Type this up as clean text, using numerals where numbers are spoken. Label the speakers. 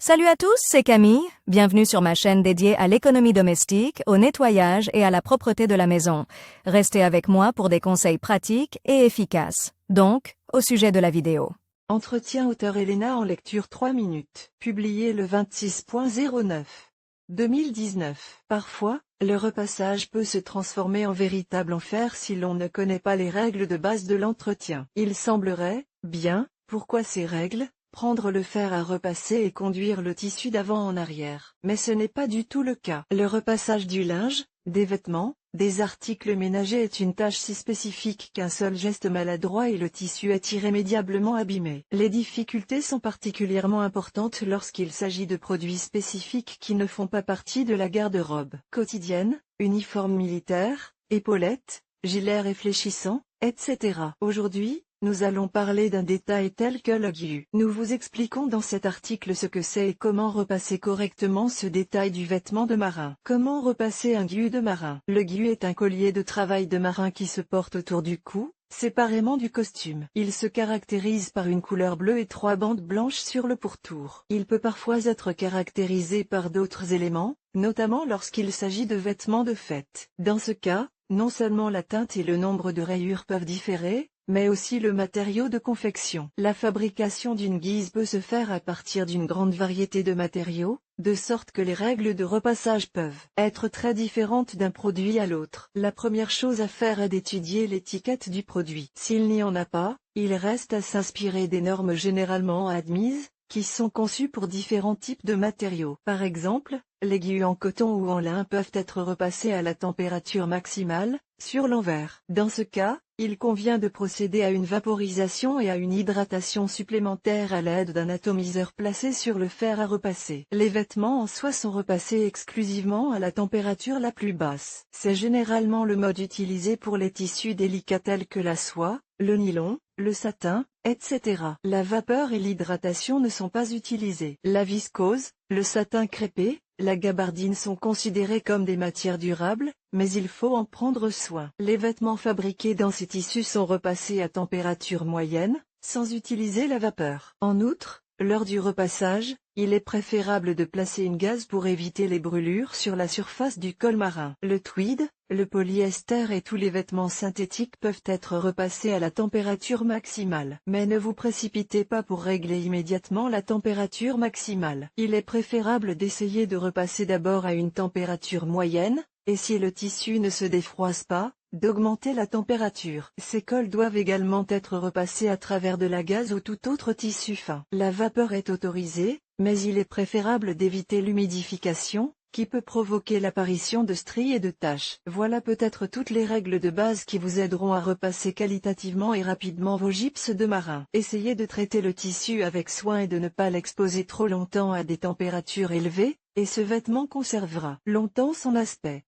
Speaker 1: Salut à tous, c'est Camille. Bienvenue sur ma chaîne dédiée à l'économie domestique, au nettoyage et à la propreté de la maison. Restez avec moi pour des conseils pratiques et efficaces. Donc, au sujet de la vidéo.
Speaker 2: Entretien auteur Elena en lecture 3 minutes. Publié le 26.09 2019. Parfois, le repassage peut se transformer en véritable enfer si l'on ne connaît pas les règles de base de l'entretien. Il semblerait, bien, pourquoi ces règles? Prendre le fer à repasser et conduire le tissu d'avant en arrière. Mais ce n'est pas du tout le cas. Le repassage du linge, des vêtements, des articles ménagers est une tâche si spécifique qu'un seul geste maladroit et le tissu est irrémédiablement abîmé. Les difficultés sont particulièrement importantes lorsqu'il s'agit de produits spécifiques qui ne font pas partie de la garde-robe quotidienne, uniforme militaire, épaulettes, gilets réfléchissants, etc. Aujourd'hui, nous allons parler d'un détail tel que le GU. Nous vous expliquons dans cet article ce que c'est et comment repasser correctement ce détail du vêtement de marin. Comment repasser un GU de marin? Le GU est un collier de travail de marin qui se porte autour du cou, séparément du costume. Il se caractérise par une couleur bleue et 3 bandes blanches sur le pourtour. Il peut parfois être caractérisé par d'autres éléments, notamment lorsqu'il s'agit de vêtements de fête. Dans ce cas, non seulement la teinte et le nombre de rayures peuvent différer, mais aussi le matériau de confection. La fabrication d'une guise peut se faire à partir d'une grande variété de matériaux, de sorte que les règles de repassage peuvent être très différentes d'un produit à l'autre. La première chose à faire est d'étudier l'étiquette du produit. S'il n'y en a pas, il reste à s'inspirer des normes généralement admises, qui sont conçues pour différents types de matériaux. Par exemple, les GU en coton ou en lin peuvent être repassés à la température maximale, sur l'envers. Dans ce cas, il convient de procéder à une vaporisation et à une hydratation supplémentaire à l'aide d'un atomiseur placé sur le fer à repasser. Les vêtements en soie sont repassés exclusivement à la température la plus basse. C'est généralement le mode utilisé pour les tissus délicats tels que la soie, le nylon, le satin, etc. La vapeur et l'hydratation ne sont pas utilisées. La viscose, le satin crêpé, la gabardine sont considérés comme des matières durables, mais il faut en prendre soin. Les vêtements fabriqués dans ces tissus sont repassés à température moyenne, sans utiliser la vapeur. En outre, lors du repassage, il est préférable de placer une gaze pour éviter les brûlures sur la surface du col marin. Le tweed, le polyester et tous les vêtements synthétiques peuvent être repassés à la température maximale. Mais ne vous précipitez pas pour régler immédiatement la température maximale. Il est préférable d'essayer de repasser d'abord à une température moyenne, et si le tissu ne se défroisse pas, d'augmenter la température. Ces cols doivent également être repassés à travers de la gaze ou tout autre tissu fin. La vapeur est autorisée, mais il est préférable d'éviter l'humidification, qui peut provoquer l'apparition de stries et de taches. Voilà peut-être toutes les règles de base qui vous aideront à repasser qualitativement et rapidement vos gypses de marin. Essayez de traiter le tissu avec soin et de ne pas l'exposer trop longtemps à des températures élevées, et ce vêtement conservera longtemps son aspect.